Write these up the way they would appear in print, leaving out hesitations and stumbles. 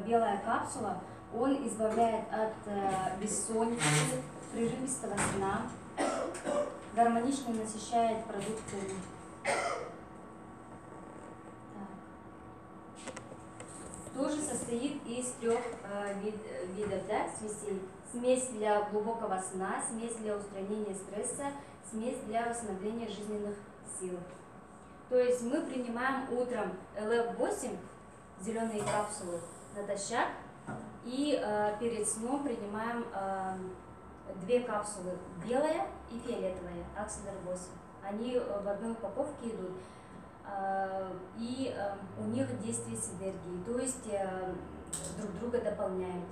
белая капсула, он избавляет от бессонницы, прерывистого сна, гармонично насыщает продуктами. Тоже состоит из 3 видов, да, смесей. Смесь для глубокого сна, смесь для устранения стресса, смесь для восстановления жизненных сил. То есть мы принимаем утром ЛФ8, зеленые капсулы натощак, и перед сном принимаем 2 капсулы, белая и фиолетовая, Акселер 8. Они в одной упаковке идут. И у них действие синергии, то есть друг друга дополняют.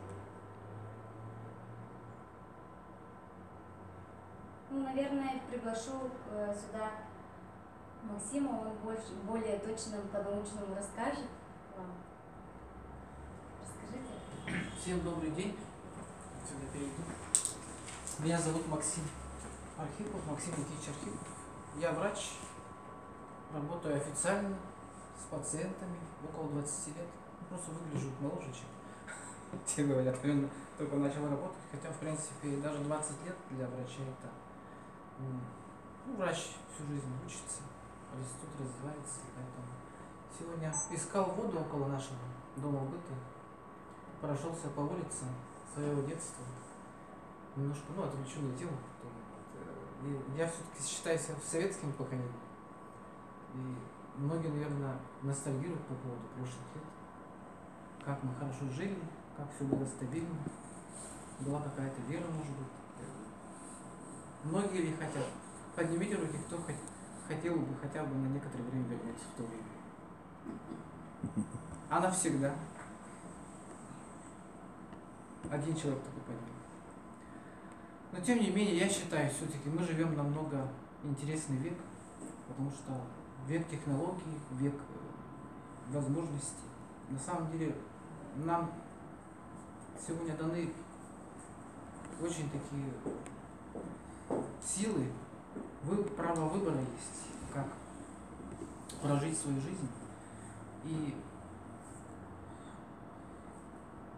Ну, наверное, приглашу сюда Максима, он более точно по-научному расскажет вам. Расскажите. Всем добрый день. Сюда перейду. Меня зовут Максим Архипов, Максим Никитич Архипов. Я врач. Работаю официально с пациентами около 20 лет. Просто выгляжу моложе, чем те говорят. Я только начал работать, хотя в принципе даже 20 лет для врача это... Ну, врач всю жизнь учится, растет, развивается. Поэтому сегодня искал воду около нашего дома быта, прошелся по улице своего детства. Немножко, отвлеченное дело. Я все-таки считаю себя советским поколением. И многие, наверное, ностальгируют по поводу прошлых лет. Как мы хорошо жили, как все было стабильно. Была какая-то вера, может быть. Многие ли хотят? Поднимите руки, кто хотел бы хотя бы на некоторое время вернуться в то время. А навсегда. Один человек только поднял. Но тем не менее, я считаю, все-таки мы живем намного интересный век, потому что век технологий, век возможностей. На самом деле нам сегодня даны очень такие силы, право выбора есть, как прожить свою жизнь. И,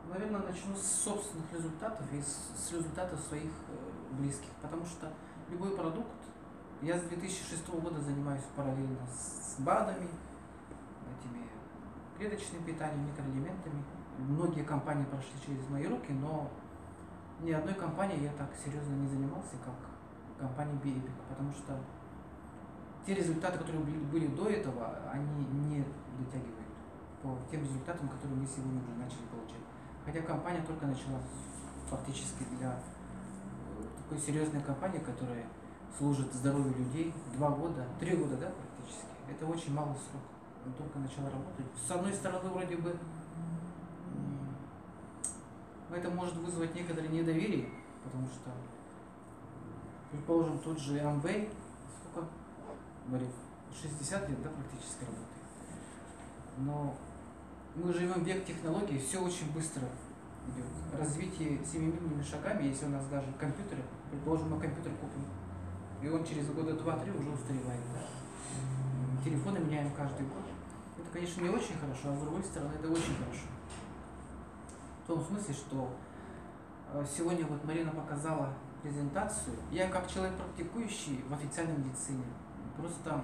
наверное, начну с собственных результатов и с результатов своих близких, потому что любой продукт, я с 2006 года занимаюсь параллельно с БАДами, этими клеточным питанием, микроэлементами. Многие компании прошли через мои руки, но ни одной компании я так серьезно не занимался, как компания BioEpic, потому что те результаты, которые были до этого, они не дотягивают по тем результатам, которые мы сегодня уже начали получать. Хотя компания только начала фактически для такой серьезной компании, которая служит здоровью людей 2 года, 3 года, да, практически. Это очень малый срок. Он только начал работать. С одной стороны, вроде бы, это может вызвать некоторое недоверие, потому что, предположим, тот же Amway, сколько, говорит, 60 лет, да, практически работает. Но мы живем в век технологий, все очень быстро идет. Развитие семимильными шагами, если у нас даже компьютеры, предположим, мы компьютер купим, и он через года 2-3 уже устаревает. Да? Телефоны меняем каждый год. Это, конечно, не очень хорошо, а с другой стороны, это очень хорошо. В том смысле, что сегодня вот Марина показала презентацию. Я как человек, практикующий в официальной медицине, просто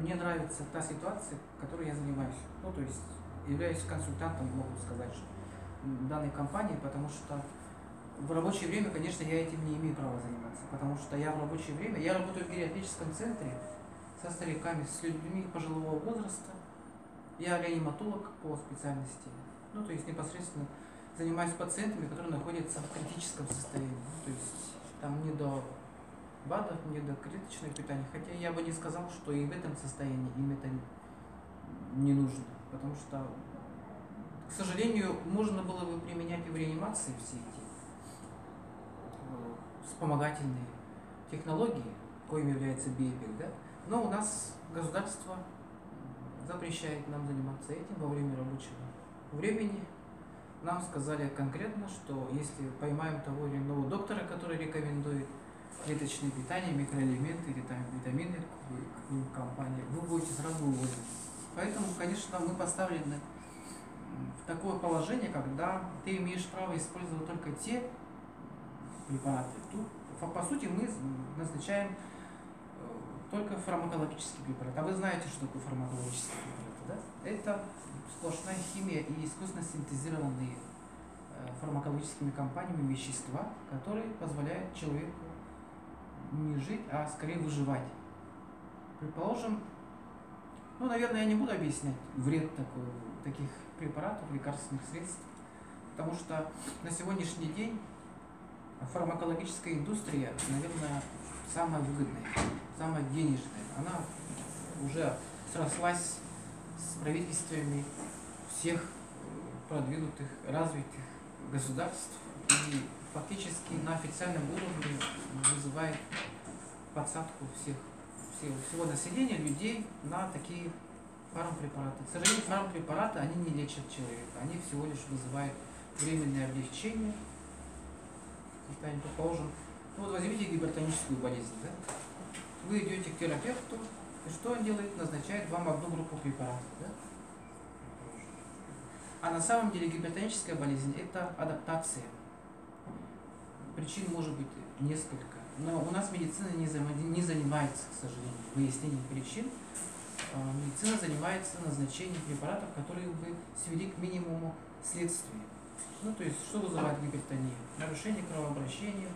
мне нравится та ситуация, которой я занимаюсь. Ну, то есть являюсь консультантом, могу сказать, что данной компании, потому что в рабочее время, конечно, я этим не имею права заниматься, потому что я в рабочее время, я работаю в гериатрическом центре со стариками, с людьми пожилого возраста. Я реаниматолог по специальности, ну, то есть непосредственно занимаюсь пациентами, которые находятся в критическом состоянии, ну, то есть там не до БАДов, не до клеточного питания, хотя я бы не сказал, что и в этом состоянии им это не нужно, потому что, к сожалению, можно было бы применять и в реанимации все эти вспомогательные технологии, коим является BioEpic, да? Но у нас государство запрещает нам заниматься этим во время рабочего времени. Нам сказали конкретно, что если поймаем того или иного доктора, который рекомендует клеточное питание, микроэлементы или там витамины к ним компании, вы будете сразу уволены. Поэтому, конечно, мы поставлены в такое положение, когда ты имеешь право использовать только те препараты. Тут, по сути, мы назначаем только фармакологические препараты. А вы знаете, что такое фармакологические препараты, да? Это сплошная химия и искусственно синтезированные фармакологическими компаниями вещества, которые позволяют человеку не жить, а скорее выживать. Предположим, ну, наверное, я не буду объяснять вред таких препаратов, лекарственных средств, потому что на сегодняшний день фармакологическая индустрия, наверное, самая выгодная, самая денежная. Она уже срослась с правительствами всех продвинутых, развитых государств и фактически на официальном уровне вызывает подсадку всего населения, людей на такие фармпрепараты. К сожалению, фармпрепараты, они не лечат человека, они всего лишь вызывают временное облегчение. Предположим, ну вот возьмите гипертоническую болезнь, да? Вы идете к терапевту, и что он делает? Назначает вам одну группу препаратов, да? А на самом деле гипертоническая болезнь – это адаптация. Причин может быть несколько, но у нас медицина не занимается, к сожалению, выяснением причин. Медицина занимается назначением препаратов, которые бы свели к минимуму следствия. Ну, то есть, что вызывает гипертонию? Нарушение кровообращения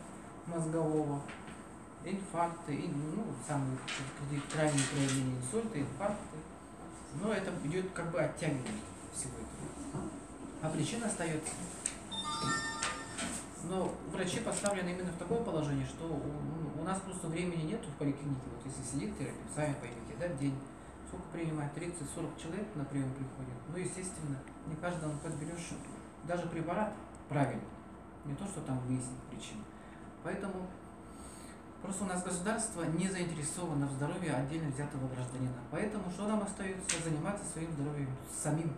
мозгового, инфаркты, ну, самые крайние проявления инсульта, инфаркты. Но это идет как бы оттягивание всего этого. А причина остается. Но врачи поставлены именно в такое положение, что у нас просто времени нет в поликлинике. Вот если сидит терапевт, сами поймите, да, в день сколько принимает? 30-40 человек на прием приходит. Ну, естественно, не каждому подберешь даже препарат правильно. Не то, что там выяснить причину. Поэтому просто у нас государство не заинтересовано в здоровье отдельно взятого гражданина. Поэтому что нам остается? Заниматься своим здоровьем самим.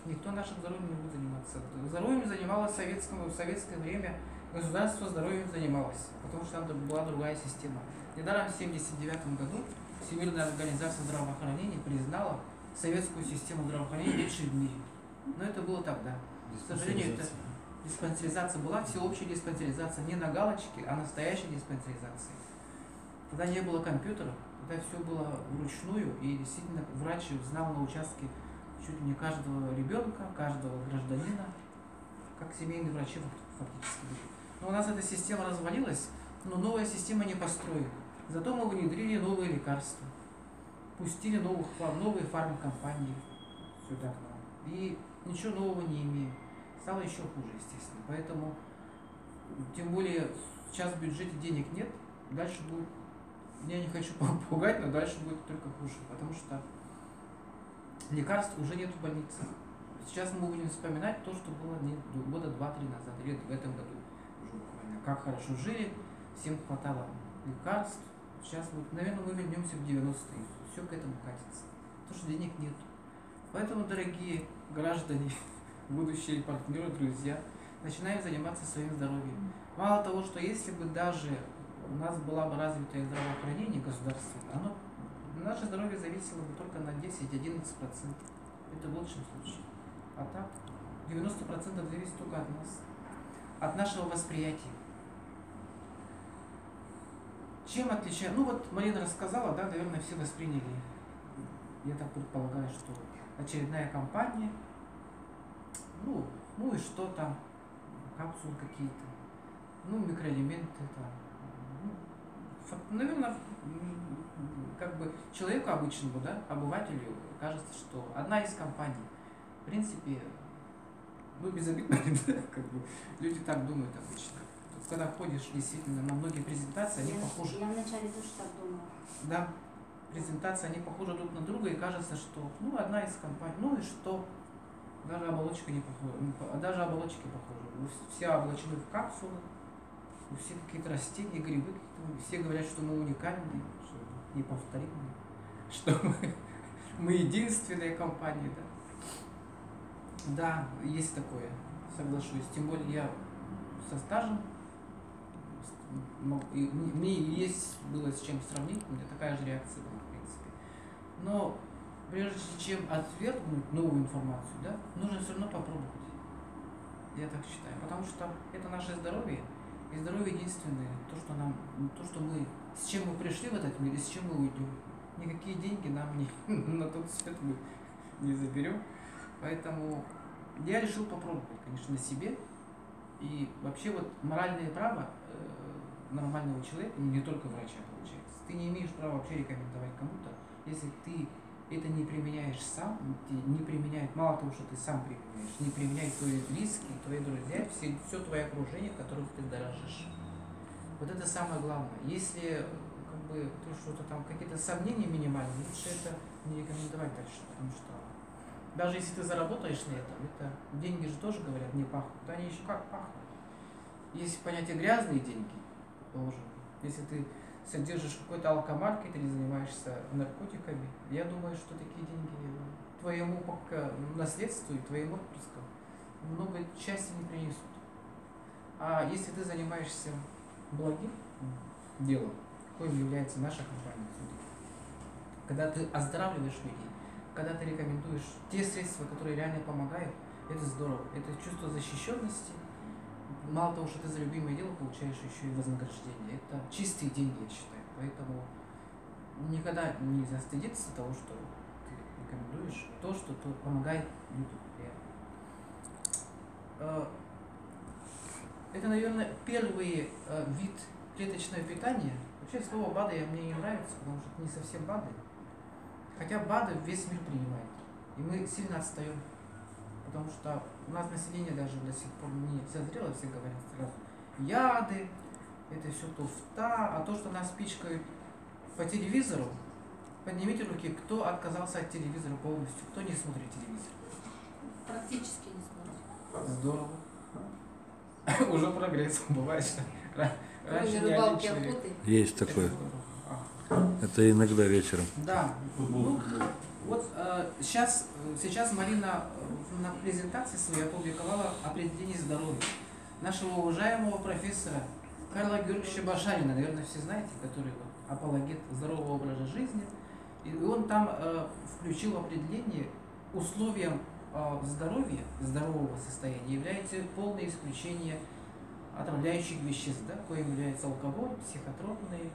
Никто нашим здоровьем не будет заниматься. Здоровьем занималось в советское время, государство здоровьем занималось, потому что там была другая система. Недаром в 1979 году Всемирная организация здравоохранения признала советскую систему здравоохранения лучшей в мире. Но это было тогда. К сожалению, это диспансеризация была, всеобщая диспансеризация, не на галочке, а настоящая диспансеризация. Тогда не было компьютеров, тогда все было вручную, и действительно врач знал на участке чуть ли не каждого ребенка, каждого гражданина, как семейные врачи фактически. Но у нас эта система развалилась, но новая система не построена. Зато мы внедрили новые лекарства, пустили новые фармкомпании сюда к нам. И ничего нового не имеем. Стало еще хуже, естественно. Поэтому, тем более, сейчас в бюджете денег нет, дальше будет, я не хочу пугать, но дальше будет только хуже, потому что лекарств уже нет в больницах. Сейчас мы будем вспоминать то, что было года 2-3 назад, или в этом году уже буквально. Как хорошо жили, всем хватало лекарств. Сейчас, наверное, мы вернемся в 90-е, все к этому катится. Потому что денег нет. Поэтому, дорогие граждане, будущие партнеры, друзья, начинаем заниматься своим здоровьем. Мало того, что если бы даже у нас была бы развитое здравоохранение государственное, наше здоровье зависело бы только на 10-11%. Это в лучшем случае. А так, 90% зависит только от нас, от нашего восприятия. Чем отличается? Ну вот Марина рассказала, да, наверное, все восприняли. Я так предполагаю, что очередная кампания. Ну и что там? Капсулы какие-то. Ну, микроэлементы там. Наверное, как бы человеку обычному, да, обывателю кажется, что одна из компаний, в принципе, безобидно, как бы люди так думают обычно. Когда ходишь действительно на многие презентации, они похожи. Я вначале тоже так думала. Да, презентации, они похожи друг на друга, и кажется, что, одна из компаний, и что? Даже оболочка не похожа, даже оболочки похожи. Все облачены в капсулы, у всех какие-то растения, грибы, все говорят, что мы уникальные, что неповторимые, что мы единственная компания, да. Да, есть такое, соглашусь. Тем более я со стажем, мне было с чем сравнить, у меня такая же реакция была, в принципе. Но прежде чем отвергнуть новую информацию, да, нужно все равно попробовать. Я так считаю. Потому что это наше здоровье. И здоровье единственное, то, что мы, с чем мы пришли в этот мир и с чем мы уйдем. Никакие деньги нам не, на тот свет мы не заберем. Поэтому я решил попробовать, конечно, на себе. И вообще вот моральное право нормального человека, не только врача получается. Ты не имеешь права вообще рекомендовать кому-то, если ты это не применяешь сам, ты не применяешь, мало того, что ты сам применяешь, не применяют твои близкие, твои друзья, все твое окружение, которым ты дорожишь. Вот это самое главное. Если как бы что-то там, какие-то сомнения минимальные, лучше это не рекомендовать дальше, потому что даже если ты заработаешь на этом, это деньги же тоже, говорят, не пахнут, они еще как пахнут. Есть понятие грязные деньги, положим. Если ты содержишь какой-то алкомаркет или занимаешься наркотиками, я думаю, что такие деньги твоему пока наследству и твоим отпрыскам много счастья не принесут. А если ты занимаешься благим делом, коим является наша компания, когда ты оздоравливаешь людей, когда ты рекомендуешь те средства, которые реально помогают, это здорово. Это чувство защищенности. Мало того, что ты за любимое дело получаешь еще и вознаграждение. Это чистые деньги, я считаю. Поэтому никогда нельзя стыдиться того, что ты рекомендуешь, то, что помогает людям. Это, наверное, первый вид клеточного питания. Вообще слово БАДы мне не нравится, потому что это не совсем БАДы. Хотя БАДы весь мир принимает. И мы сильно отстаем. Потому что у нас население даже до сих пор не созрело, все говорят сразу. Яды, это все туфта, а то, что нас пичкают по телевизору, поднимите руки, кто отказался от телевизора полностью, кто не смотрит телевизор. Практически не смотрит. Здорово. Уже прогресс бывает, что раньше не один человек. Есть такое. Это иногда вечером. Да. Ну, вот сейчас Марина на презентации своей опубликовала определение здоровья нашего уважаемого профессора Карла Георгиевича Башарина, наверное, все знаете, который апологет здорового образа жизни. И он там включил определение условием здоровья, здорового состояния является полное исключение отравляющих веществ, да, коим является алкоголь, психотропные.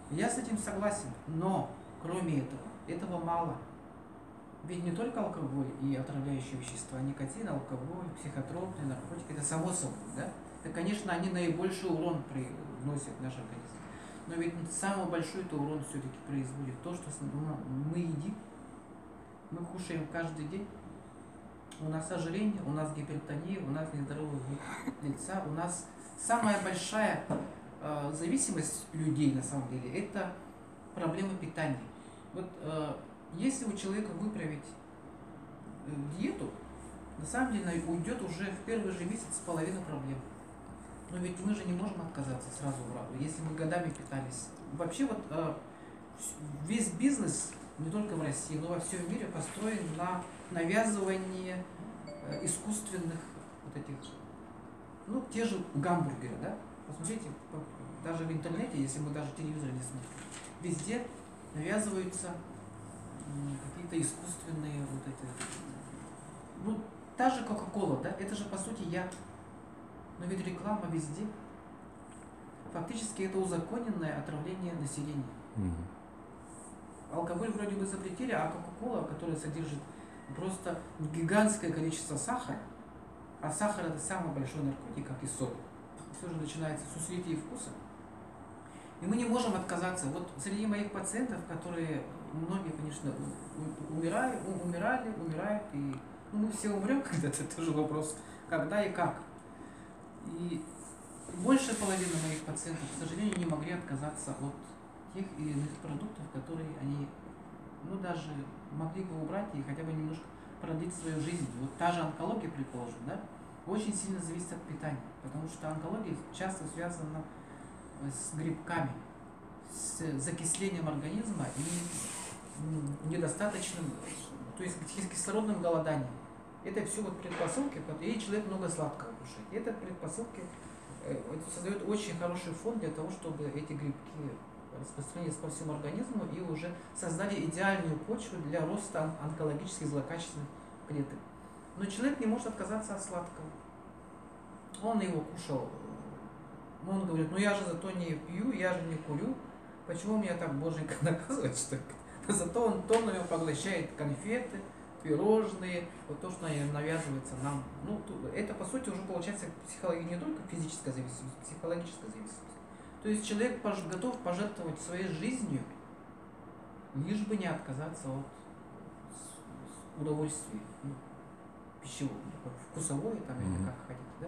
Я с этим согласен, но кроме этого мало. Ведь не только алкоголь и отравляющие вещества, никотин, алкоголь, психотропные, наркотики, это само собой, да? Это, конечно, они наибольший урон приносят в наш организм. Но ведь самый большой урон все-таки производит то, что мы едим, мы кушаем каждый день. У нас ожирение, у нас гипертония, у нас нездоровый вид лица, у нас самая большая зависимость людей, на самом деле, это проблема питания. Вот если у человека выправить диету, на самом деле уйдет уже в первый же месяц половина проблем. Но ведь мы же не можем отказаться сразу, если мы годами питались. Вообще вот весь бизнес, не только в России, но во всем мире построен на навязывании искусственных вот этих, ну, те же гамбургеры, да? Посмотрите, даже в интернете, если мы даже телевизор не смотрим, везде навязываются какие-то искусственные вот эти, ну, та же Кока-Кола, да, это же по сути яд, но ведь реклама везде. Фактически это узаконенное отравление населения. Алкоголь вроде бы запретили, а Кока-Кола, которая содержит просто гигантское количество сахара, а сахар это самый большой наркотик, как и соль. Все же начинается с усилителей вкуса. И мы не можем отказаться. Вот среди моих пациентов, которые, многие, конечно, умирают, и ну, мы все умрем когда-то, это тоже вопрос, когда и как. И большая половина моих пациентов, к сожалению, не могли отказаться от тех или иных продуктов, которые они, ну, даже могли бы убрать и хотя бы немножко продлить свою жизнь. Вот та же онкология, предположим, да, очень сильно зависит от питания, потому что онкология часто связана с грибками, с закислением организма и недостаточным, то есть кислородным голоданием. Это все вот предпосылки, и человек много сладкого кушает. И это предпосылки создает очень хороший фон для того, чтобы эти грибки распространились по всему организму и уже создали идеальную почву для роста онкологических злокачественных клеток. Но человек не может отказаться от сладкого. Он его кушал. Он говорит, ну я же зато не пью, я же не курю. Почему меня так боженька наказывает, что ли? Зато он тоннами поглощает конфеты, пирожные, вот то, что навязывается нам. Ну, это по сути уже получается не только физическая зависимость, психологическая зависимость. То есть человек готов пожертвовать своей жизнью, лишь бы не отказаться от удовольствия, пищевого, вкусовое там, или как хотите. Да?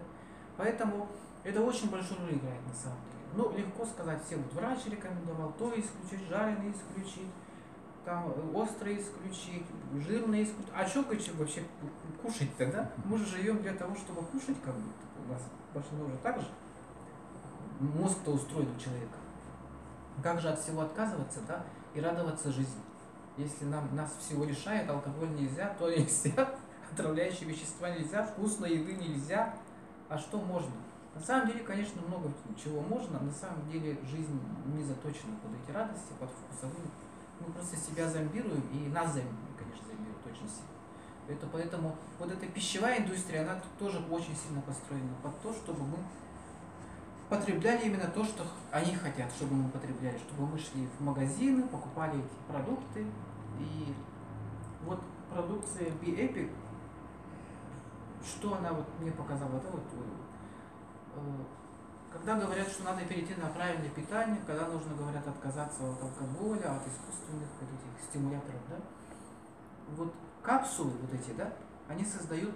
Поэтому это очень большую роль играет на самом деле. Ну, легко сказать, все вот врач рекомендовал, то исключить, жареное исключить, там острое исключить, жирное исключить. А что вообще кушать-то, да? Мы же живем для того, чтобы кушать, как будто у нас большинство уже так же. Мозг-то устроен у человека. Как же от всего отказываться, да, и радоваться жизни? Если нас всего лишает, алкоголь нельзя, то нельзя, отравляющие вещества нельзя, вкусной еды нельзя, а что можно? На самом деле, конечно, много чего можно, на самом деле жизнь не заточена под эти радости, под вкусовые. Мы просто себя зомбируем, и нас конечно, зомбируют очень сильно. Это поэтому вот эта пищевая индустрия, она тоже очень сильно построена под то, чтобы мы потребляли именно то, что они хотят, чтобы мы потребляли, чтобы мы шли в магазины, покупали эти продукты. И вот продукция Be Epic, что она вот мне показала, да, вот, когда говорят, что надо перейти на правильное питание, когда нужно, говорят, отказаться от алкоголя, от искусственных вот этих стимуляторов, да, вот капсулы вот эти, да, они создают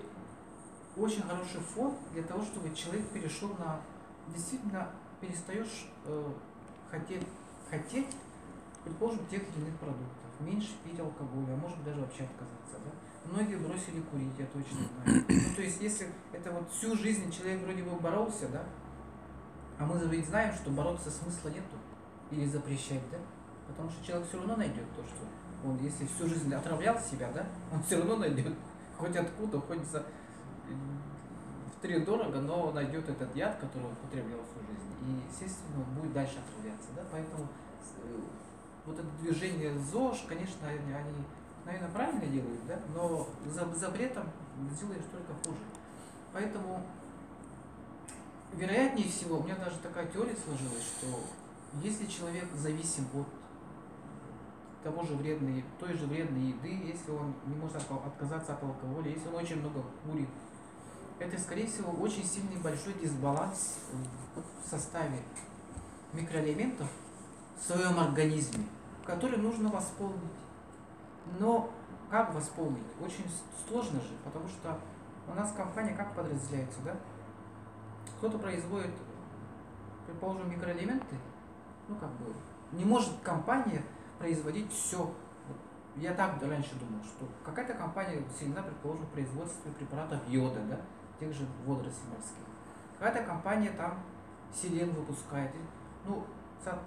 очень хороший фон для того, чтобы человек перешел на, действительно перестаешь хотеть, предположим, тех или иных продуктов, меньше пить алкоголя, а может даже вообще отказаться, да. Многие бросили курить, я точно знаю. Ну, то есть, если это вот всю жизнь человек вроде бы боролся, да, а мы ведь знаем, что бороться смысла нету или запрещать, да, потому что человек все равно найдет то, что он, если всю жизнь отравлял себя, да, он все равно найдет, хоть откуда, хоть втридорого, но найдет этот яд, который он потреблял всю жизнь, и, естественно, он будет дальше отравляться, да, поэтому вот это движение ЗОЖ, конечно, они, наверное, правильно делают, да, но запретом сделаешь только хуже. Поэтому, вероятнее всего, у меня даже такая теория сложилась, что если человек зависим от той же вредной еды, если он не может отказаться от алкоголя, если он очень много курит, это, скорее всего, очень сильный большой дисбаланс в составе микроэлементов в своем организме, который нужно восполнить. Но как восполнить? Очень сложно же, потому что у нас компания как подразделяется, да? Кто-то производит, предположим, микроэлементы, ну как бы, не может компания производить все. Я так раньше думал, что какая-то компания сильна, предположим, в производстве препаратов йода, да, тех же водорослей морских. Какая-то компания там селен выпускает. Ну,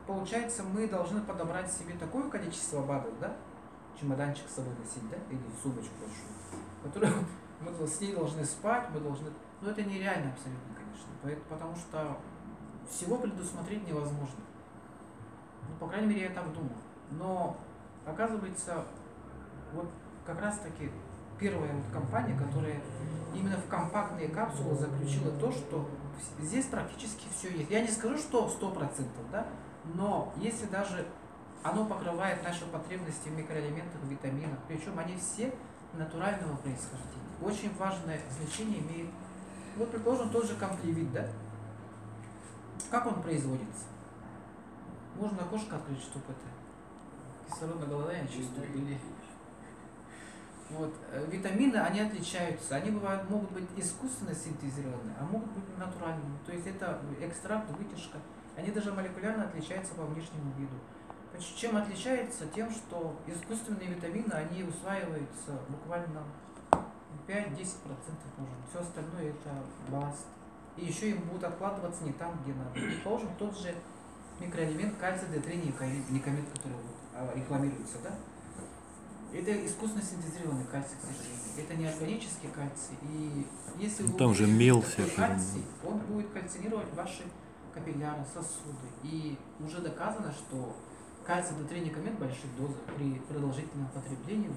получается, мы должны подобрать себе такое количество БАДов, да, чемоданчик с собой носить, да, или сумочку большую, которую мы с ней должны спать, мы должны... Но это нереально абсолютно, конечно, потому что всего предусмотреть невозможно. Ну, по крайней мере, я так думал. Но, оказывается, вот как раз-таки первая вот компания, которая именно в компактные капсулы заключила то, что здесь практически все есть. Я не скажу, что 100%, да, но если даже оно покрывает наши потребности в микроэлементах, витаминах, причем они все натурального происхождения. Очень важное значение имеет, вот, предположим, тот же комплевит, да? Как он производится? Можно окошко открыть, чтобы это кислородное голодание чувствует, или... Вот, витамины, они отличаются, они могут быть искусственно синтезированы, а могут быть натуральными. То есть это экстракт, вытяжка. Они даже молекулярно отличаются по внешнему виду. Чем отличается? Тем, что искусственные витамины, они усваиваются буквально 5-10% можно. Все остальное это балласт. И еще им будут откладываться не там, где надо. Предположим, тот же микроэлемент кальций D3 никомет, который вот рекламируется, да? Это искусственно синтезированный кальций, к сожалению. Это не органический кальций. И если вы там же мел все кальций, он будет кальцинировать ваши капилляры, сосуды. И уже доказано, что кальций-детриникамид в больших дозах при продолжительном потреблении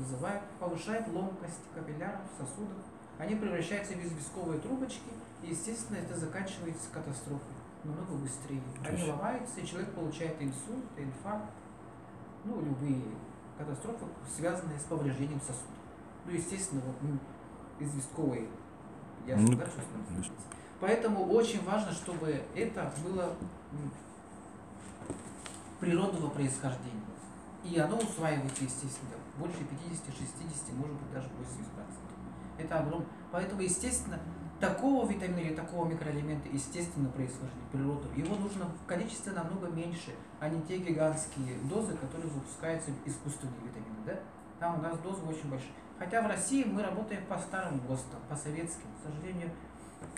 повышает ломкость капилляров, сосудов. Они превращаются в известковые трубочки, и, естественно, это заканчивается катастрофой намного быстрее. Они ломаются, и человек получает инсульт, инфаркт, ну, любые катастрофы, связанные с повреждением сосудов. Ну, естественно, вот, известковые, ясно, да, что называется. Поэтому очень важно, чтобы это было природного происхождения. И оно усваивается, естественно, больше 50-60, может быть, даже 80%. Это огромно. Поэтому, естественно, такого витамина или такого микроэлемента естественно происхождения, природу, его нужно в количестве намного меньше, а не те гигантские дозы, которые выпускаются искусственные витамины. Да? Там у нас дозы очень большие. Хотя в России мы работаем по старым ГОСТам, по советским. К сожалению,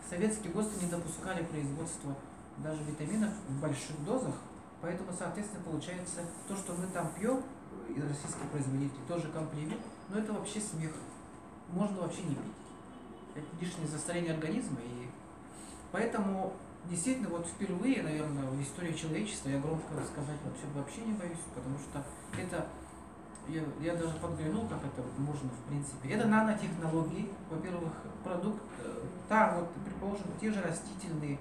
советские ГОСТы не допускали производства даже витаминов в больших дозах, поэтому, соответственно, получается то, что мы там пьем, и российские производители тоже комплимент, но это вообще смех. Можно вообще не пить. Это лишнее застарение организма, и поэтому действительно вот впервые, наверное, в истории человечества, я громко сказать вообще не боюсь, потому что это, я даже подглянул, как это можно в принципе. Это нанотехнологии, во-первых, продукт, там вот, предположим, те же растительные,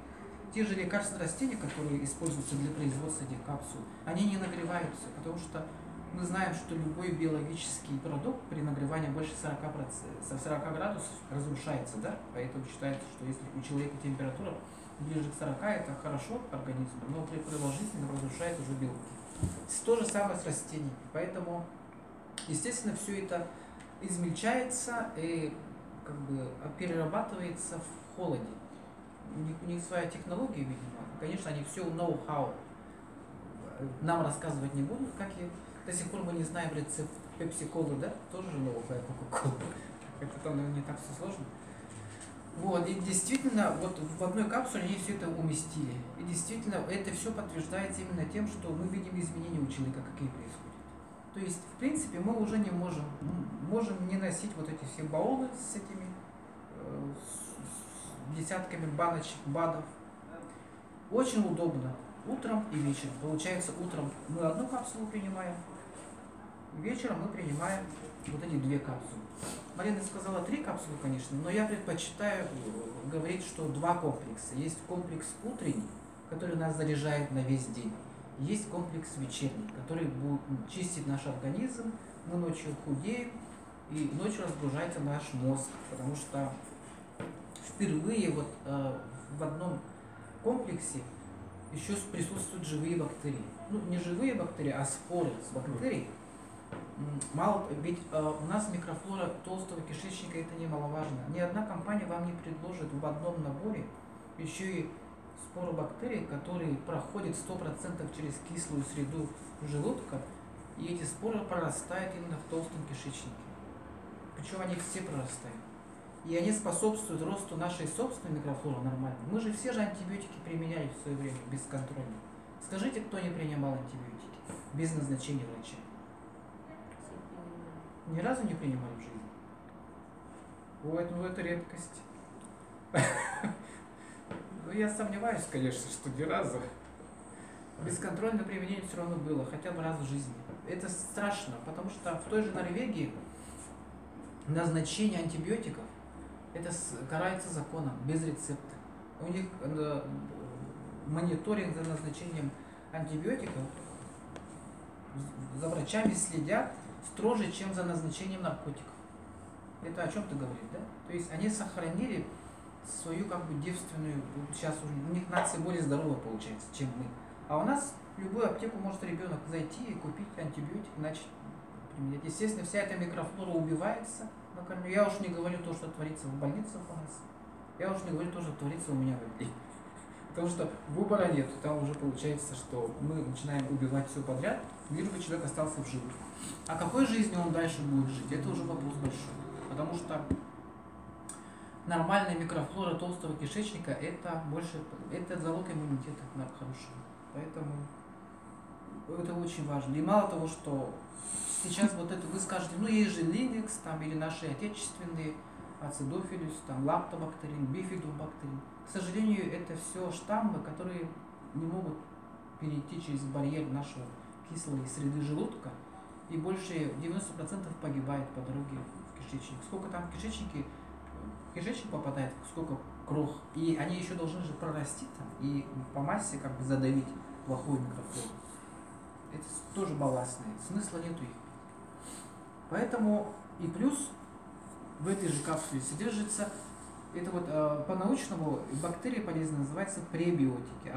те же лекарственные растения, которые используются для производства этих капсул, они не нагреваются, потому что мы знаем, что любой биологический продукт при нагревании больше 40 градусов разрушается, да? Поэтому считается, что если у человека температура ближе к 40, это хорошо организму, но при продолжительном разрушает уже белки. То же самое с растениями. Поэтому, естественно, все это измельчается и как бы перерабатывается в холоде. У них своя технология, видимо. Конечно, они все ноу-хау нам рассказывать не будут, как и до сих пор мы не знаем рецепт пепси-колы, да? Тоже новая кока-кола. Это там, наверное, не так все сложно. Вот, и действительно, вот в одной капсуле они все это уместили. И действительно, это все подтверждается именно тем, что мы видим изменения у человека, какие происходят. То есть, в принципе, мы уже не можем не носить вот эти все баулы с этими с десятками баночек, БАДов. Очень удобно. Утром и вечером. Получается, утром мы одну капсулу принимаем, вечером мы принимаем вот эти 2 капсулы. Марина сказала 3 капсулы, конечно, но я предпочитаю говорить, что 2 комплекса. Есть комплекс утренний, который нас заряжает на весь день. Есть комплекс вечерний, который будет чистить наш организм, мы ночью худеем, и ночью разгружается наш мозг, потому что впервые вот в одном комплексе еще присутствуют живые бактерии. Ну, не живые бактерии, а споры с бактерий. Мало, ведь у нас микрофлора толстого кишечника, это немаловажно. Ни одна компания вам не предложит в одном наборе еще и споры бактерий, которые проходят 100% через кислую среду желудка, и эти споры прорастают именно в толстом кишечнике. Причем они все прорастают. И они способствуют росту нашей собственной микрофлоры нормально. Мы же все же антибиотики применяли в свое время бесконтрольно. Скажите, кто не принимал антибиотики без назначения врача? Ни разу не принимали в жизни? Ой, ну это редкость. Ну я сомневаюсь, конечно, что ни разу. Бесконтрольное применение все равно было, хотя бы раз в жизни. Это страшно, потому что в той же Норвегии назначение антибиотиков это карается законом, без рецепта. У них мониторинг за назначением антибиотиков, за врачами следят строже, чем за назначением наркотиков. Это о чем-то говорит, да? То есть они сохранили свою как бы девственную, сейчас у них нация более здоровая получается, чем мы. А у нас в любую аптеку может ребенок зайти и купить антибиотик, начать применять. Естественно, вся эта микрофлора убивается. Я уж не говорю то, что творится в больницах у нас. Я уж не говорю то, что творится у меня в Индии. Потому что выбора нет. Там уже получается, что мы начинаем убивать все подряд, лишь бы человек остался в живых. А какой жизнью он дальше будет жить? Это уже вопрос большой. Потому что нормальная микрофлора толстого кишечника это залог иммунитета хорошего. Поэтому это очень важно. И мало того, что сейчас вот это вы скажете, ну есть же Linux, там, или наши отечественные, ацидофилус, там, лактобактерин, бифидобактерин. К сожалению, это все штаммы, которые не могут перейти через барьер нашего кислой среды желудка, и больше 90% погибает по дороге в кишечник. Сколько там в кишечнике, в кишечник попадает, сколько крох, и они еще должны же прорасти там, и по массе как бы задавить плохую микрофлору. Это тоже балластные, смысла нету их. Поэтому и плюс в этой же капсуле содержится, это вот по-научному бактерии полезны называются пребиотики,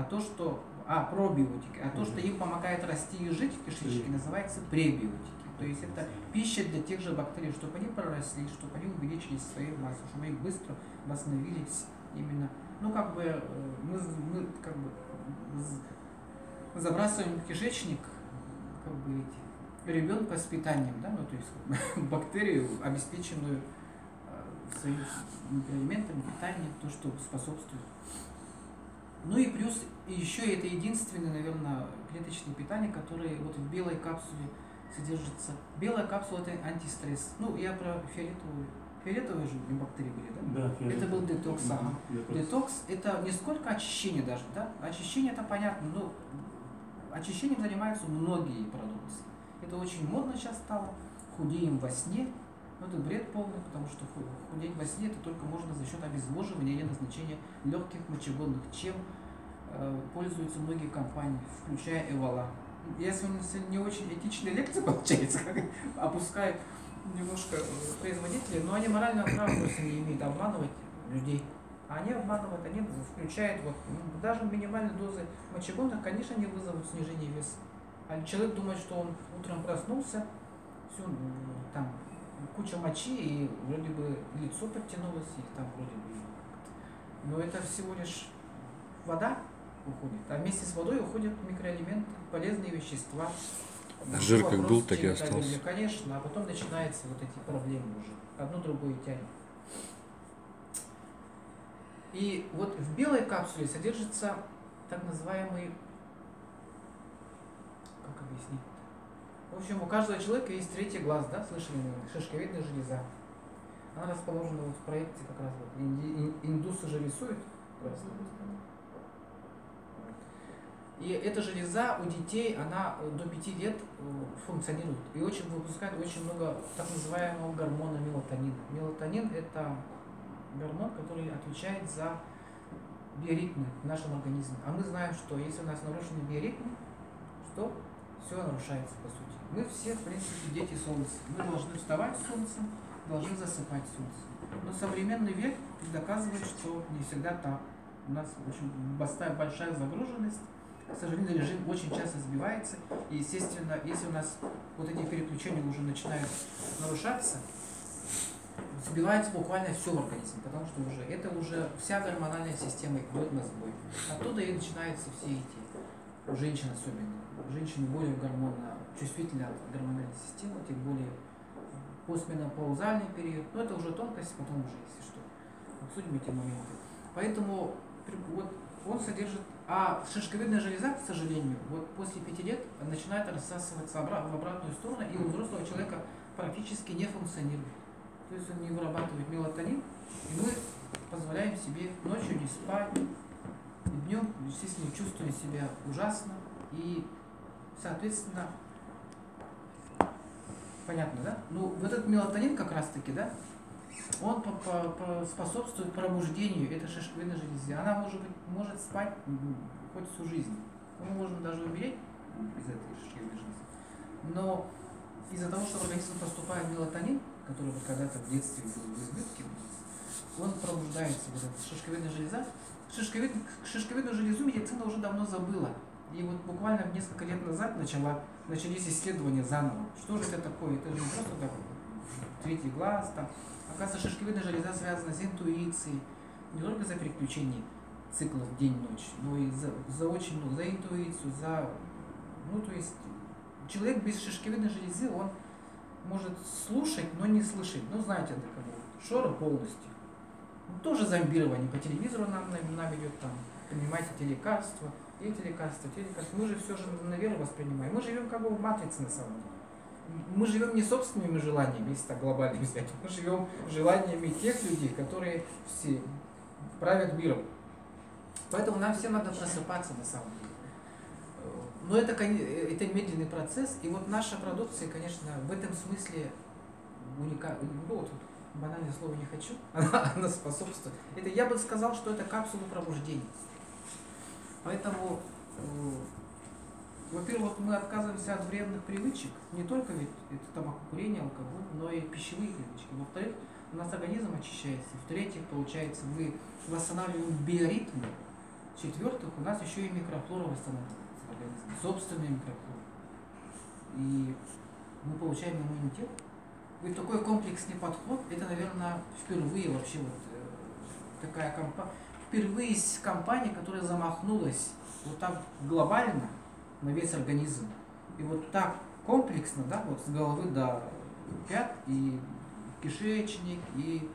пробиотики, а то, что им помогает расти и жить в кишечнике, называется пребиотики. То есть это пища для тех же бактерий, чтобы они проросли, чтобы они увеличились в своей массе, чтобы они быстро восстановились именно. Ну как бы мы как бы забрасываем в кишечник как бы ребенка с питанием, да, ну то есть как бы, бактерию, обеспеченную своими микроэлементами, питанием, то, что способствует. Ну и плюс еще это единственное, наверное, клеточное питание, которое вот в белой капсуле содержится. Белая капсула — это антистресс. Ну, я про фиолетовые же бактерии были, да? Да, это был детокс. Ага. Детокс — это не сколько очищение даже, да? Очищение — это понятно, но очищением занимаются многие продукции. Это очень модно сейчас стало. Худеем во сне. Но это бред полный, потому что худеть во сне это только можно за счет обезвоживания или назначения легких мочегонных, чем пользуются многие компании, включая Эвола. Если не очень этичная лекция получается, как опускаю немножко производителей, но они морального права просто не имеют обманывать людей. А они обманывают, они включают вот, даже минимальные дозы мочегонных, конечно, не вызовут снижение веса. А человек думает, что он утром проснулся, все, там куча мочи, и вроде бы лицо подтянулось, и там вроде бы как-то. Но это всего лишь вода уходит, а вместе с водой уходят микроэлементы, полезные вещества. Жир как был, так и остался. Конечно, а потом начинаются вот эти проблемы уже. Одно другое тянет. И вот в белой капсуле содержится так называемый, как объяснить? В общем, у каждого человека есть третий глаз, да, слышали, шишковидная железа. Она расположена вот в проекте как раз вот. Индусы же рисуют. И эта железа у детей, она до 5 лет функционирует и очень выпускает очень много так называемого гормона мелатонина. Мелатонин — это гормон, который отвечает за биоритмы в нашем организме. А мы знаем, что если у нас нарушены биоритмы, что все нарушается по сути. Мы все, в принципе, дети солнца. Мы должны вставать с солнцем, должны засыпать с солнцем. Но современный век доказывает, что не всегда так. У нас очень большая загруженность. К сожалению, режим очень часто сбивается. И, естественно, если у нас вот эти переключения уже начинают нарушаться, сбивается буквально все в организме, потому что уже вся гормональная система идет на сбой. Оттуда и начинаются все эти, у женщин особенно. Женщины более чувствительны от гормональной системы, тем более постменопаузальный период. Но это уже тонкость, потом уже, если что, обсудим эти моменты. Поэтому вот он содержит. А шишковидная железа, к сожалению, вот после 5 лет начинает рассасываться в обратную сторону, и у взрослого человека практически не функционирует. То есть он не вырабатывает мелатонин, и мы позволяем себе ночью не спать, и днем, естественно, чувствуем себя ужасно, и, соответственно, понятно, да? Ну, вот этот мелатонин как раз-таки, да, он способствует пробуждению этой шишковидной железы. Она может спать хоть всю жизнь. Мы можем даже умереть из этой шишковидной железы. Но из-за того, что в организм поступает мелатонин, который вот когда-то в детстве был в избытке, он пробуждается, вот эта шишковидная железа. Шишковидную железу медицина уже давно забыла. И вот буквально несколько лет назад начались исследования заново. Что же это такое? Это же не просто так, третий глаз, там. Оказывается, шишковидная железа связана с интуицией, не только за переключение циклов день-ночь, но и за интуицию, то есть человек без шишковидной железы, он может слушать, но не слышать. Ну, знаете, это как бы шоры полностью. Ну, тоже зомбирование по телевизору нам идет, там, принимайте те лекарства. Мы же все же на веру воспринимаем. Мы живем как бы в матрице на самом деле. Мы живем не собственными желаниями, если так глобально взять. Мы живем желаниями тех людей, которые все правят миром. Поэтому нам всем надо просыпаться на самом деле. Но это медленный процесс, и вот наша продукция, конечно, в этом смысле уникальна. Ну, вот, банальное слово не хочу, она способствует. Это, я бы сказал, что это капсула пробуждения. Поэтому, во-первых, мы отказываемся от вредных привычек, не только ведь это табакокурение, алкоголь, но и пищевые привычки. Во-вторых, у нас организм очищается. В-третьих, получается, мы восстанавливаем биоритмы. В-четвертых, у нас еще и микрофлора восстанавливается в организме, собственная микрофлора. И мы получаем иммунитет. И такой комплексный подход, это, наверное, впервые вообще вот такая компания, впервые из компании, которая замахнулась вот так глобально на весь организм. И вот так комплексно, да, вот с головы до пят, и кишечник, и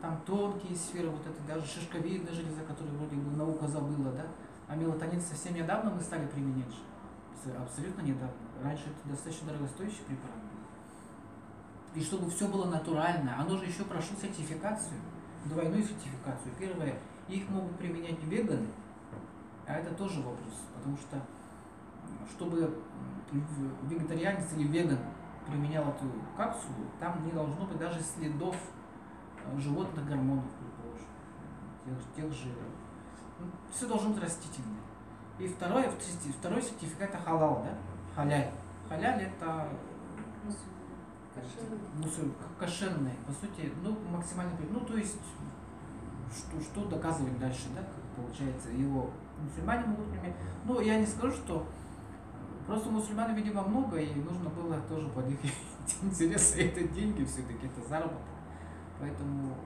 там тонкие сферы, вот это даже шишковидная железа, которую вроде бы наука забыла, да, а мелатонин совсем недавно мы стали применять, абсолютно недавно. Раньше это достаточно дорогостоящий препарат был. И чтобы все было натурально, оно же еще прошло сертификацию, двойную сертификацию. Первое, их могут применять веганы, а это тоже вопрос, потому что чтобы вегетарианец или веган применял эту капсулу, там не должно быть даже следов животных гормонов, предположим, тех же. Ну, все должно быть растительное. И второй сертификат это халал, да? Халяль. Халяль это кошерное, по сути, ну, максимально, ну, то есть, что доказывать дальше, да, как получается, его мусульмане могут применять. Ну, я не скажу, что просто мусульман, видимо, много, и нужно было тоже под их интересы, это деньги все-таки, это заработок. Поэтому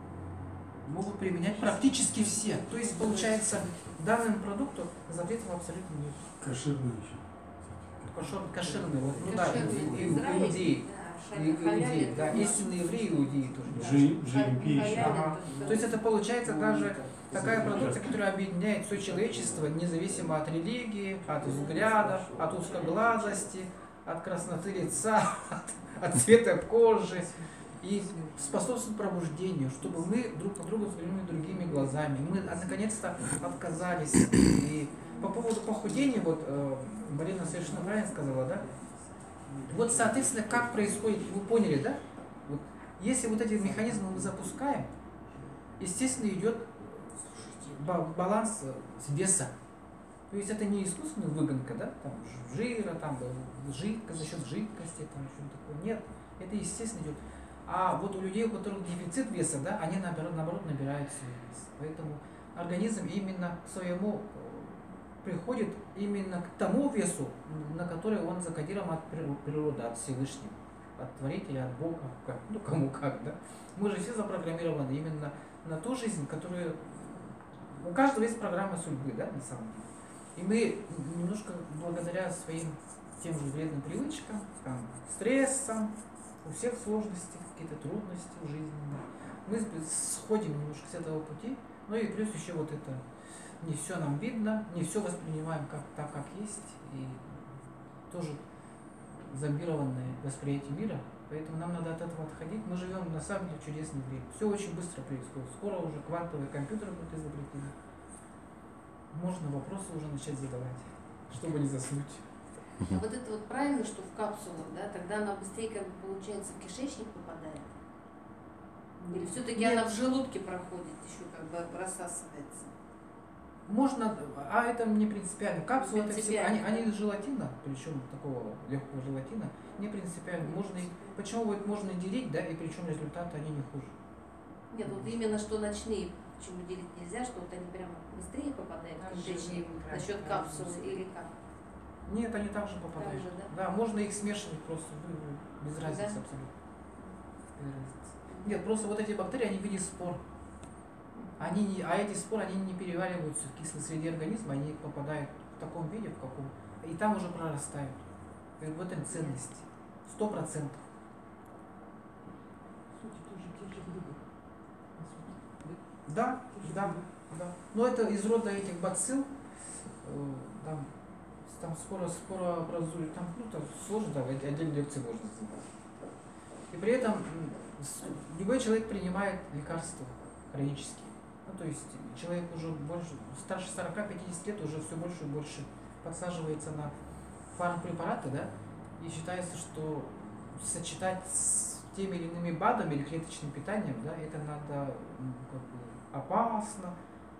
могут применять практически все. То есть, получается, данному продукту запретов абсолютно нет. Кошерный еще. Кошерный, вот, ну да, иудеи. Иудеи, да, истинные евреи, иудеи тоже. GMP. Ага. То есть это получается даже такая продукция, которая объединяет все человечество, независимо от религии, от взглядов, от узкоглазости, от красноты лица, от цвета кожи. И способствует пробуждению, чтобы мы друг на друга взглянули другими глазами. Мы наконец-то отказались. И по поводу похудения, вот Марина совершенно правильно сказала, да? Вот, соответственно, как происходит, вы поняли, да? Вот, если вот эти механизмы мы запускаем, естественно, идет баланс веса. То есть это не искусственная выгонка, да? Там жира, там жидкость, за счет жидкости, там что-то такое. Нет, это естественно идет. А вот у людей, у которых дефицит веса, да, они наоборот набирают свой вес. Поэтому организм именно к своему приходит именно к тому весу, на который он закодирован от природы, от Всевышнего, от Творителя, от Бога, ну кому как, да. Мы же все запрограммированы именно на ту жизнь, которую... У каждого есть программа судьбы, да, на самом деле. И мы немножко благодаря своим тем же вредным привычкам, там, стрессам, у всех сложности, какие-то трудности в жизни, мы сходим немножко с этого пути, ну и плюс еще вот это, не все нам видно, не все воспринимаем так, как есть, и тоже зомбированное восприятие мира, поэтому нам надо от этого отходить. Мы живем на самом деле в чудесное время, все очень быстро происходит, скоро уже квантовые компьютеры будут изобретены, можно вопросы уже начать задавать, чтобы не заснуть. А вот это вот правильно, что в капсулах, да, тогда она быстрее, как бы, получается, в кишечник попадает? Или все-таки она в желудке проходит, еще как бы рассасывается? Можно, а это не принципиально. Капсулы это все, они из желатина, причем такого легкого желатина, не принципиально. Можно их, почему вот можно делить, да, и причем результаты они не хуже. Нет, вот именно что ночные, почему делить нельзя, что вот они прямо быстрее попадают в кишечник за счет капсулы или как? Нет, они также попадают. Также, да, можно их смешивать просто, без разницы абсолютно. Без разницы. Нет, просто вот эти бактерии, они в виде спор. А эти споры, они не перевариваются в кислой среде организма, они попадают в таком виде, в каком, и там уже прорастают. И в этом ценность. 100%. Да. Но это из рода этих бацилл, там скоро образуют, там сложно, там отдельные лекции можно сделать. И при этом любой человек принимает лекарства хронические. Ну, то есть человек уже больше, старше 40-50 лет уже все больше и больше подсаживается на фармпрепараты, да, и считается, что сочетать с теми или иными БАДами или клеточным питанием, да, это надо как бы опасно.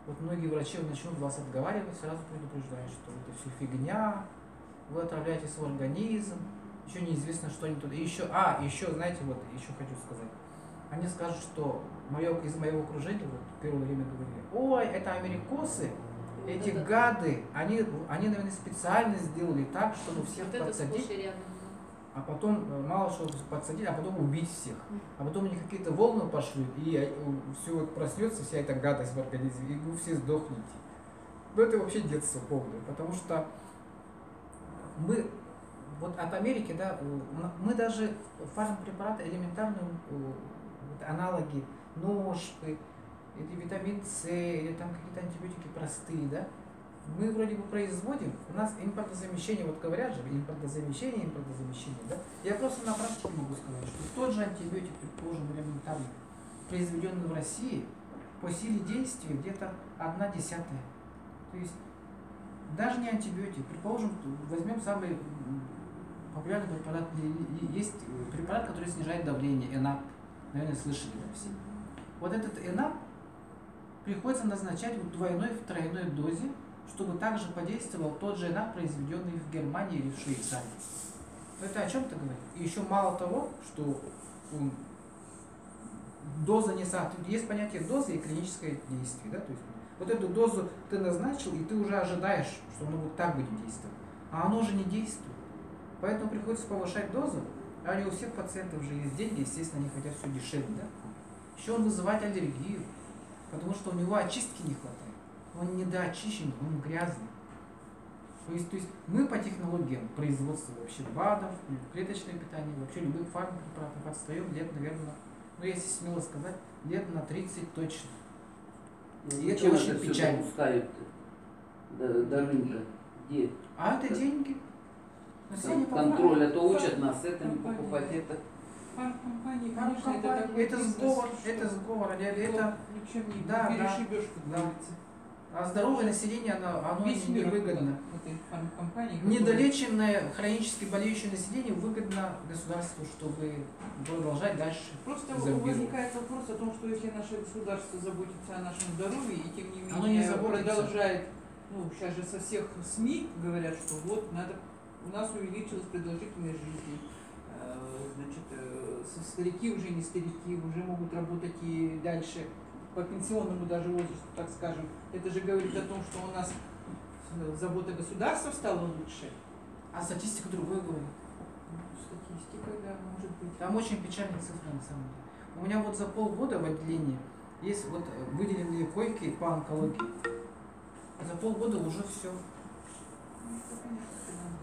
Вот многие врачи начнут вас отговаривать, сразу предупреждают, что это все фигня, вы отравляете свой организм, еще неизвестно, что они тут. И еще, знаете, вот еще хочу сказать. Они скажут, что из моего окружения, вот в первое время говорили, ой, это америкосы, эти гады, они, наверное, специально сделали так, чтобы всех Вот подсадить, а потом, мало что подсадить, а потом убить всех. А потом у них какие-то волны пошли, и все вот проснется, вся эта гадость в организме, и вы все сдохнете. Ну это вообще детство полное, потому что мы вот от Америки, да, мы даже фармпрепараты элементарные, аналоги, ножпы, или витамин С, или там какие-то антибиотики простые, да, мы вроде бы производим, у нас импортозамещение, вот говорят же, импортозамещение, да, я просто на практике могу сказать, что тот же антибиотик, предположим, элементарный, произведенный в России, по силе действия где-то 1/10. То есть даже не антибиотик, предположим, возьмем самый популярный препарат, есть препарат, который снижает давление, ЭНАП, наверное, слышали все. Вот этот ЭНАП приходится назначать в двойной, в тройной дозе, чтобы также подействовал тот же ЭНАП, произведенный в Германии или в Швейцарии. Это о чем-то говорит. И еще мало того, что доза не соответствует. Есть понятие дозы и клиническое действие. Да? То есть, вот эту дозу ты назначил, и ты уже ожидаешь, что оно вот так будет действовать. А оно же не действует. Поэтому приходится повышать дозу, а не у всех пациентов же есть деньги, естественно, они хотят все дешевле. Да? Еще он вызывает аллергию, потому что у него очистки не хватает. Он недоочищен, он грязный. То есть мы по технологиям производства вообще БАДов, клеточное питание, вообще любых фармпрепаратов отстаем лет, наверное, ну если смело сказать, лет на 30 точно. И это очень печально. До рынка. Где? А это деньги. Контроль, а то учат нас это не покупать, это. Фармкомпании, конечно, это такой это сговор, это ничем не да, перешибешь, как да. говорится. А здоровое население, оно невыгодно. Фармкомпании. Недолеченное, хронически болеющее население выгодно государству, чтобы продолжать дальше. Просто возникает вопрос о том, что если наше государство заботится о нашем здоровье и тем не менее продолжает, сейчас же со всех СМИ говорят, что вот надо, у нас увеличилась продолжительность жизни. Значит, старики уже не старики, уже могут работать и дальше по пенсионному даже возрасту, так скажем. Это же говорит о том, что у нас забота государства стала лучше. А статистика другое говорит. Статистика, да, может быть. Там очень печальные цифры на самом деле. У меня вот за полгода в отделении есть вот выделенные койки по онкологии. За полгода уже все.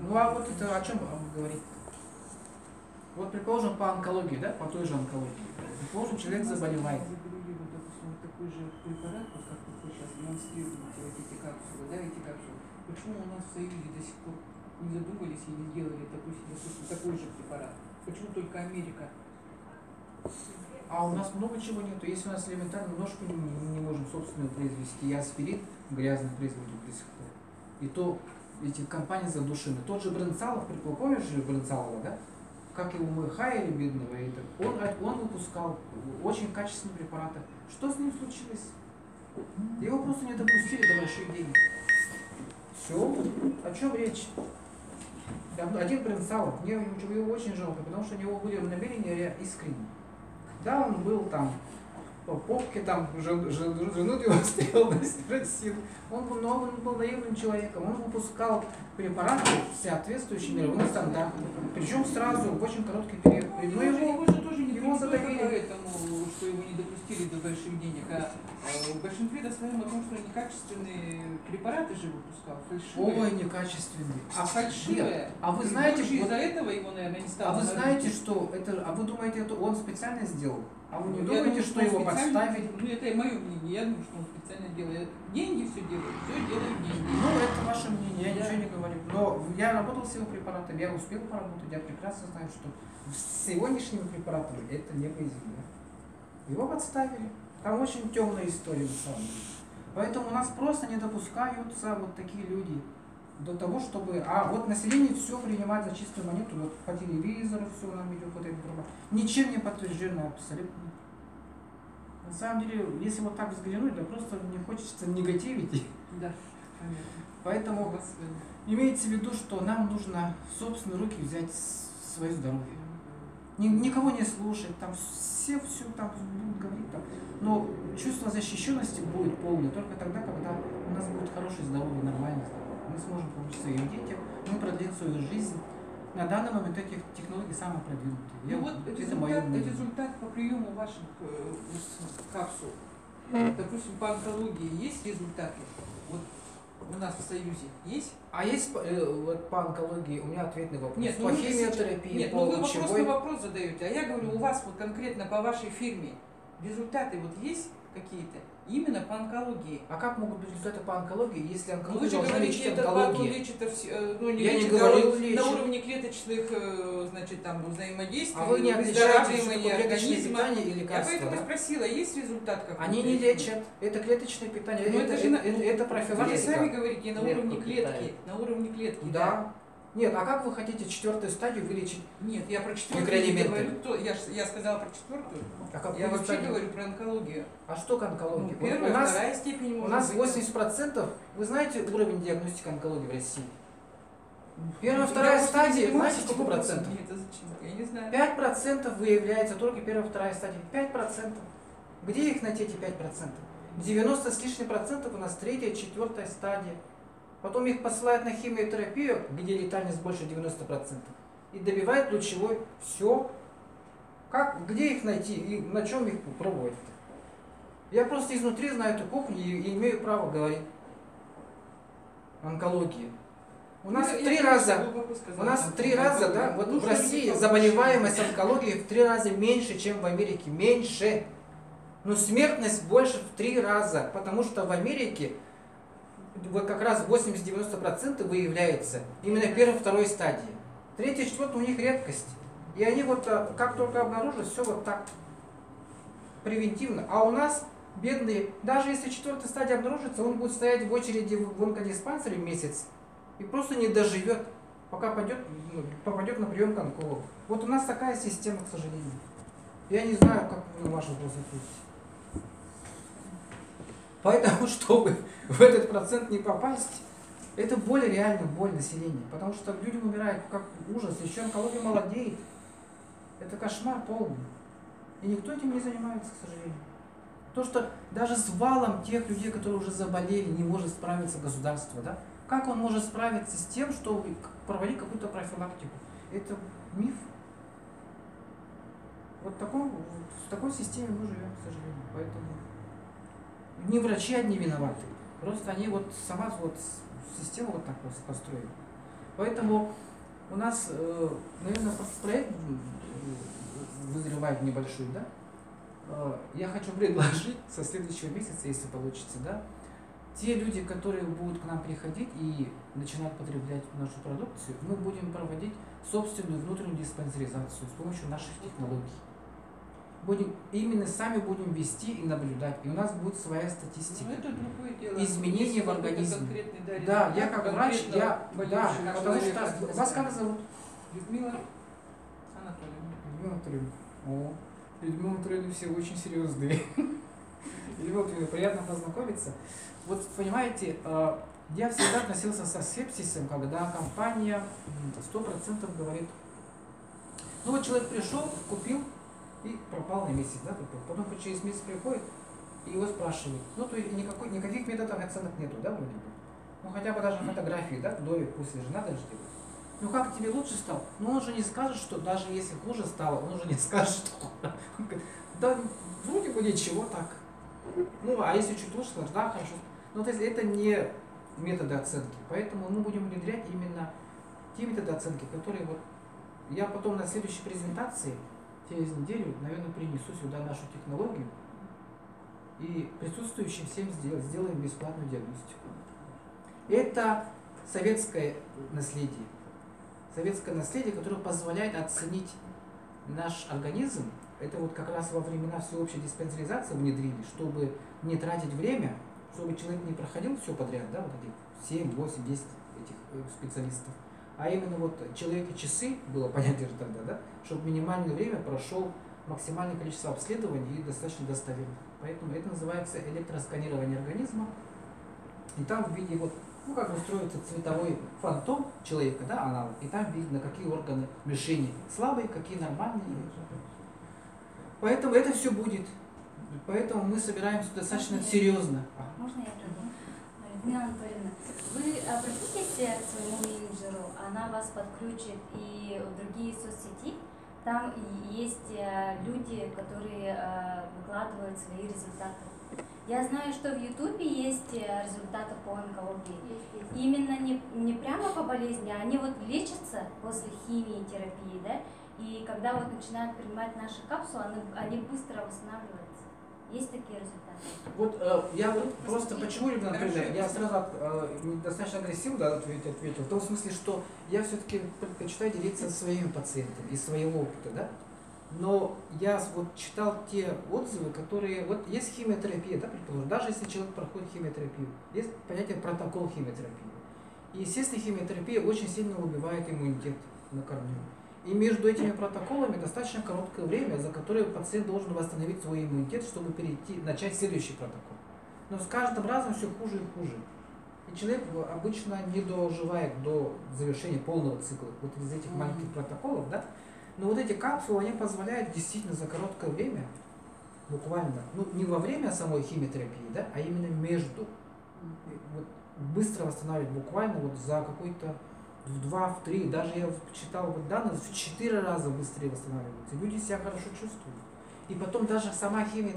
Ну а вот это о чем говорить? Вот предположим по онкологии, да, по той же онкологии. Предположим, человек заболевает. Вот такой же препарат, вот как вы сейчас демонстрируете, вот эти капсулы, да, эти капсулы. Почему у нас в Союзе до сих пор не задумались и не сделали такой же препарат? Почему только Америка? А у нас много чего нету. Если у нас элементарно ножку не можем собственно произвести, и аспирин грязно производит до сих пор. И то эти компании задушены. Тот же Брынцалов, помнишь же Брынцалова, да? Как его мы хаяли, бедного, он выпускал очень качественные препараты. Что с ним случилось? Его просто не допустили до больших денег. Все, о чем речь? Один Брынцалов, мне его очень жалко, потому что у него были намерения искренние. Да, он был там по попке, там жену его стоял на сил. Он был наивным человеком, он выпускал препараты, соответствующие мировым стандартам. Причем сразу, в очень короткий период. Но его же тоже не задавили. Поэтому, что его не допустили до больших денег. А в большинстве достаем о том, что некачественные препараты же выпускал, фальшивые. Ой, некачественные. А фальшивые? А вы знаете, из-за этого его, наверное, не стало. А вы знаете, что это, а вы думаете, это он специально сделал? А вы не думаете, что его подставили? Ну, это мое мнение. Я думаю, что он специально делает. Деньги все делают деньги. Ну, это ваше мнение, я ничего не говорю. Но я работал с его препаратами, я успел поработать, я прекрасно знаю, что с сегодняшними препаратами это неуязвимо. Его подставили. Там очень темная история на самом деле. Поэтому у нас просто не допускаются вот такие люди. до того, чтобы... А вот население все принимает за чистую монету, вот по телевизору все нам идет, вот эта информация. Ничем не подтвержденная абсолютно. На самом деле, если вот так взглянуть, да просто не хочется негативить. Да, понятно. Поэтому имеется в виду, что нам нужно в собственные руки взять свое здоровье. Никого не слушать, там все там будут говорить, там. Но чувство защищенности будет полное только тогда, когда у нас будет хорошее здоровье, нормальное здоровье. Мы сможем помочь своим детям, мы продлим свою жизнь. На данный момент эти технологии самые продвинутые. Ну вот результат по приему ваших капсул, допустим, по онкологии есть результаты? Вот у нас в Союзе есть? А есть вот по онкологии, у меня ответный вопрос. Нет, по химиотерапии, нет, по ну вы лучевой... просто вопрос задаете, а я говорю, у вас вот конкретно по вашей фирме результаты вот есть какие-то именно по онкологии? А как могут быть результаты по онкологии, если Ну онкология вы же должна говорите, лечить это онкологию? лечит, ну не Я лечит, не говорил, а лечит. на уровне клеточных, значит, там взаимодействий, А вы не отличаете, что выздоравливания такое клеточное организма. питание и Я лекарства, поэтому да? спросила, есть результат какой-то? Они не лечат. Это клеточное питание. Ну, это же на- это Вы профилактика. сами говорите на Клетку уровне клетки, питает. на уровне клетки. Да. Нет, а как вы хотите 4-ю стадию вылечить? Нет, я про четвертую не Микроэлементы. говорю, я сказала про четвертую. А какую Я вообще стадию? говорю про онкологию. А что к Ну, онкологии? Вот первая, у нас, вторая степень у может нас быть. 80%, вы знаете уровень диагностики онкологии в России? Первая, Я вторая просто стадия, не понимаю, знаете, сколько почему процентов? нет, это зачем? Я не знаю. 5% выявляется только первая, вторая стадия. 5%. Где их найти эти 5%? 90 с лишним процентов у нас третья, четвертая стадия. Потом их посылают на химиотерапию, где летальность больше 90%. И добивают лучевой. Все. Как, где их найти и на чем их пробовать? Я просто изнутри знаю эту кухню и имею право говорить. Онкология. У нас Ну, в 3 я раза, глубоко сказала, у нас в 3 раза, да, вот Нужно в России ли заболеваемость онкологией в 3 раза меньше, чем в Америке. Меньше. Но смертность больше в 3 раза, потому что в Америке вот как раз 80-90% выявляется именно первой, второй стадии. Третья, четвертая у них редкость. И они вот как только обнаружат, все вот так превентивно. А у нас бедные, даже если 4-я стадия обнаружится, он будет стоять в очереди в онкодиспансере месяц и просто не доживет, пока попадет на прием к онкологу. Вот у нас такая система, к сожалению. Я не знаю, как вы на ваш вопрос ответите. Поэтому, чтобы в этот процент не попасть, это более реально боль населения. Потому что люди умирают как ужас, еще онкология молодеет. Это кошмар полный. И никто этим не занимается, к сожалению. То, что даже с валом тех людей, которые уже заболели, не может справиться государство, да? Как он может справиться с тем, чтобы проводить какую-то профилактику? Это миф. Вот в такой системе мы живем, к сожалению. Поэтому не врачи одни виноваты. Просто они вот сама вот систему вот так вот построили. Поэтому у нас, наверное, проект вызревает небольшой, да? Я хочу предложить со следующего месяца, если получится, да, те люди, которые будут к нам приходить и начинать потреблять нашу продукцию, мы будем проводить собственную внутреннюю диспансеризацию с помощью наших технологий. Именно сами будем вести и наблюдать. И у нас будет своя статистика. Ну, это другое дело. Изменения Если в организме. Да, Я как врач, да, потому что вас как зовут? Людмила Анатольевна. Людмила Анатольевна. О, Людмила Анатольевна все очень серьезные. Людмила Анатольевна, приятно познакомиться. Вот понимаете, я всегда относился со скепсисом, когда компания 100% говорит, ну вот человек пришел, купил и пропал на месяц, да, потом через месяц приходит и его спрашивают, ну то есть никаких методов оценок нету, да, вроде бы. Ну хотя бы даже фотографии, да, до и после же надо же делать. Ну как тебе лучше стало? Ну он же не скажет, что даже если хуже стало, он уже не скажет, что да, вроде бы ничего так. Ну а если чуть лучше, скажешь, да, хорошо. Ну то есть это не методы оценки, поэтому мы будем внедрять именно те методы оценки, которые вот я потом на следующей презентации через неделю, наверное, принесу сюда нашу технологию и присутствующим всем сделаем бесплатную диагностику. Это советское наследие. Советское наследие, которое позволяет оценить наш организм. Это вот как раз во времена всеобщей диспансеризации внедрили, чтобы не тратить время, чтобы человек не проходил все подряд, да, вот этих 7, 8, 10 этих специалистов, а именно вот человек и часы, было понятие же тогда, да, чтобы минимальное время прошел максимальное количество обследований и достаточно достоверно. Поэтому это называется электросканирование организма. И там в виде вот, ну как устроится цветовой фантом человека, да, аналог, и там видно, какие органы мишени слабые, какие нормальные. Поэтому это все будет. Поэтому мы собираемся достаточно серьезно. Можно я приду? Людмила Анатольевна, вы обратитесь к своему менеджеру, она вас подключит и в другие соцсети. Там есть люди, которые выкладывают свои результаты. Я знаю, что в Ютубе есть результаты по онкологии. Именно не прямо по болезни, а они вот лечатся после химии, терапии, да? И когда вот начинают принимать наши капсулы, они быстро восстанавливаются. Есть такие результаты? Вот я вот просто почему, Людмила Анатольевна, я сразу достаточно агрессивно ответил, в том смысле, что я все-таки предпочитаю делиться своими пациентами из своего опыта, да? Но я вот читал те отзывы, которые, вот есть химиотерапия, да, предположим, даже если человек проходит химиотерапию, есть понятие протокол химиотерапии. И, естественно, химиотерапия очень сильно убивает иммунитет на корню. И между этими протоколами достаточно короткое время, за которое пациент должен восстановить свой иммунитет, чтобы начать следующий протокол. Но с каждым разом все хуже и хуже. И человек обычно не доживает до завершения полного цикла вот из этих маленьких протоколов, да? Но вот эти капсулы, они позволяют действительно за короткое время, буквально, ну не во время самой химиотерапии, да, а именно между, вот, быстро восстанавливать буквально вот за какой-то в 2, в 3, даже я читал вот данные, в 4 раза быстрее восстанавливаются. Люди себя хорошо чувствуют. И потом даже сама химия